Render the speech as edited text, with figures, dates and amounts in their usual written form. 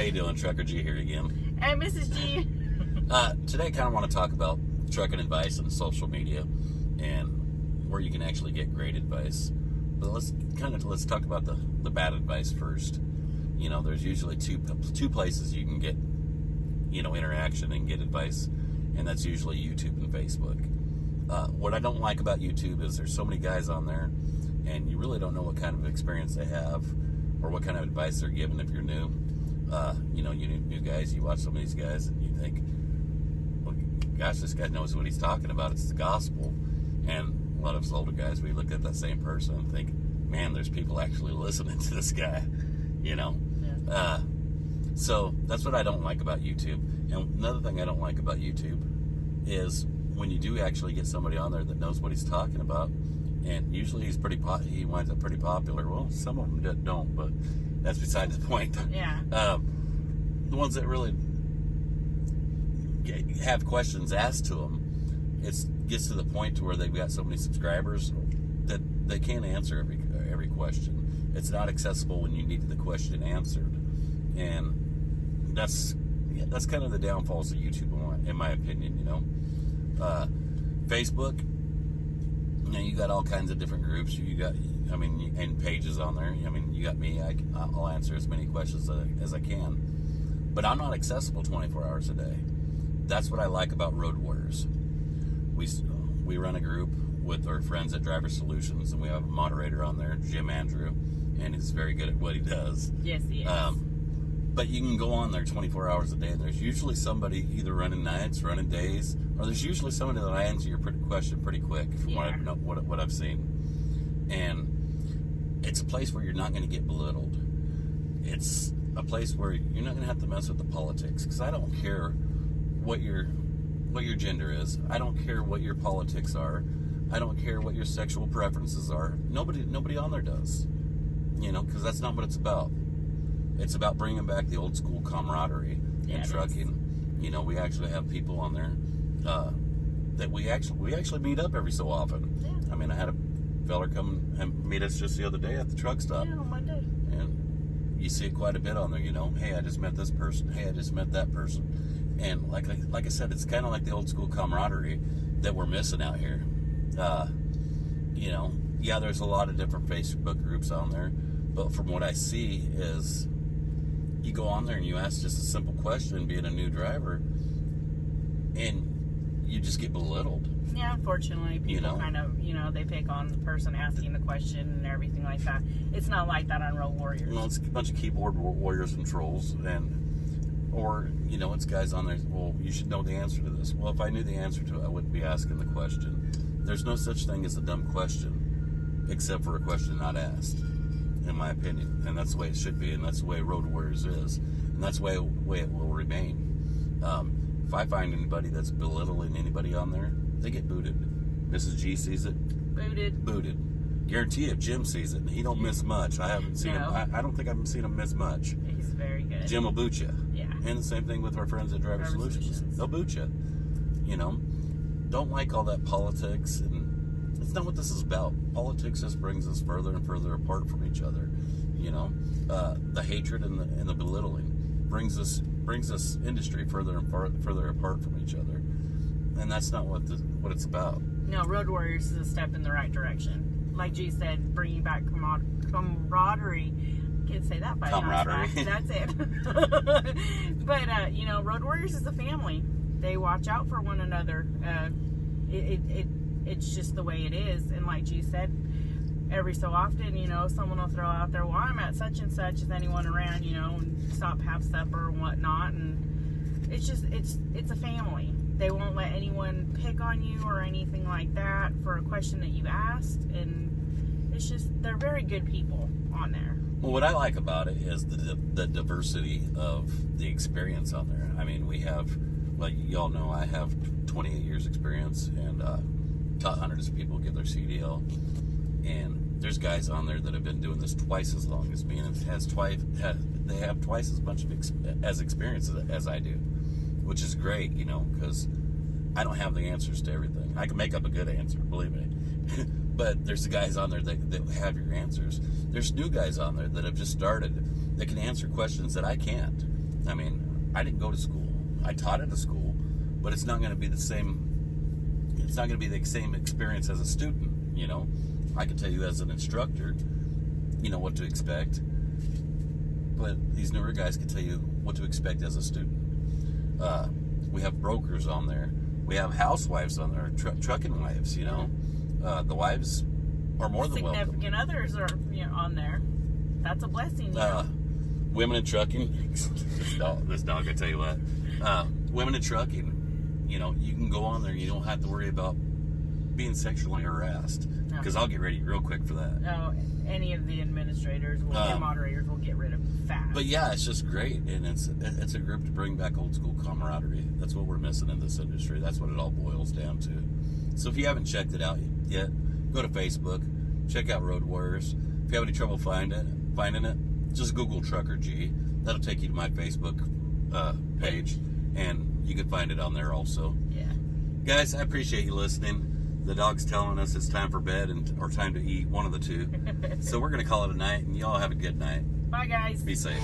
you doing? Trucker G here again. Hey, Mrs. G. Today I kind of want to talk about trucking advice on social media and where you can actually get great advice. But let's talk about the bad advice first. You know, there's usually two places you can get, interaction and get advice, and that's usually YouTube and Facebook. What I don't like about YouTube is there's so many guys on there, and you really don't know what kind of experience they have or what kind of advice they're giving if you're new. You new guys, you watch some of these guys and you think, well, gosh, this guy knows what he's talking about. It's the gospel. And a lot of us older guys, we look at that same person and think, man, there's people actually listening to this guy, Yeah. So that's what I don't like about YouTube. And another thing I don't like about YouTube is when you do actually get somebody on there that knows what he's talking about, and usually he winds up pretty popular. Well, some of them don't, but that's beside the point. Yeah. The ones that really have questions asked to them, it gets to the point to where they've got so many subscribers that they can't answer every question. It's not accessible when you need the question answered, and that's kind of the downfalls of YouTube, in my opinion. Facebook, you got all kinds of different groups. You got, and pages on there. You got me. I'll answer as many questions as I can, but I'm not accessible 24 hours a day. That's what I like about RoadWarriors. We run a group with our friends at Driver Solutions, and we have a moderator on there, Jim Andrew, and he's very good at what he does. Yes, he is. But you can go on there 24 hours a day, and there's usually somebody either running nights, running days, or there's usually somebody that'll answer your question pretty quick from what I've seen. And it's a place where you're not going to get belittled. It's a place where you're not going to have to mess with the politics, because I don't care what your gender is. I don't care what your politics are. I don't care what your sexual preferences are. Nobody on there does, because that's not what it's about. It's about bringing back the old school camaraderie in trucking. We actually have people on there that we actually meet up every so often. Yeah. I had a feller come and meet us just the other day at the truck stop. Yeah, on Monday. And you see it quite a bit on there. Hey, I just met this person. Hey, I just met that person. And like I said, it's kind of like the old school camaraderie that we're missing out here. There's a lot of different Facebook groups on there, but from what I see is you go on there and you ask just a simple question, being a new driver, and you just get belittled. Yeah, unfortunately, people kind of, they pick on the person asking the question and everything like that. It's not like that on RoadWarriors. Well, it's a bunch of keyboard warriors and trolls, or it's guys on there, well, you should know the answer to this. Well, if I knew the answer to it, I wouldn't be asking the question. There's no such thing as a dumb question, except for a question not asked, in my opinion. And that's the way it should be, and that's the way RoadWarriors is, and that's the way it will remain. If I find anybody that's belittling anybody on there, they get booted. Mrs. G sees it. Booted. Guarantee if Jim sees it, and he don't miss much. I haven't seen him. I don't think I've seen him miss much. He's very good. Jim will boot you. Yeah. And the same thing with our friends at Driver Solutions. They'll boot you. Don't like all that politics, and it's not what this is about. Politics just brings us further and further apart from each other. The hatred and the belittling brings us industry further and further apart from each other, and that's not what it's about. No, RoadWarriors is a step in the right direction. Like G said, bringing back camaraderie. Can't say that by camaraderie. That's it. But RoadWarriors is a family. They watch out for one another. It's just the way it is. And like G said, every so often, someone will throw out there, well, I'm at such and such, is anyone around, and stop, have supper and whatnot. And it's a family. They won't let anyone pick on you or anything like that for a question that you asked. And it's just, they're very good people on there. Well, what I like about it is the diversity of the experience on there. We have, like y'all know, I have 28 years experience and taught hundreds of people get their CDL. And there's guys on there that have been doing this twice as long as me, and they have twice as much experience as I do, which is great, because I don't have the answers to everything. I can make up a good answer, believe me. But there's the guys on there that have your answers. There's new guys on there that have just started that can answer questions that I can't. I mean, I didn't go to school. I taught at a school, but it's not going to be the same. It's not going to be the same experience as a student. You know, I can tell you as an instructor, you know what to expect, but these newer guys can tell you what to expect as a student. We have brokers on there. We have housewives on there, trucking wives. You know, the wives are more than welcome. Significant others are on there. That's a blessing. You know? Women in trucking. this dog, I tell you what. Women in trucking, you know, you can go on there and you don't have to worry about being sexually harassed. Because I'll get ready real quick for that. No, any of the administrators or moderators will get rid of fast. But yeah, it's just great, and it's a group to bring back old school camaraderie. That's what we're missing in this industry. That's what it all boils down to. So if you haven't checked it out yet, go to Facebook, check out Road Warriors. If you have any trouble finding it, just Google Trucker G. That'll take you to my Facebook page, and you can find it on there also. Yeah. Guys, I appreciate you listening. The dog's telling us it's time for bed or time to eat, one of the two. So we're going to call it a night, and y'all have a good night. Bye, guys. Be safe.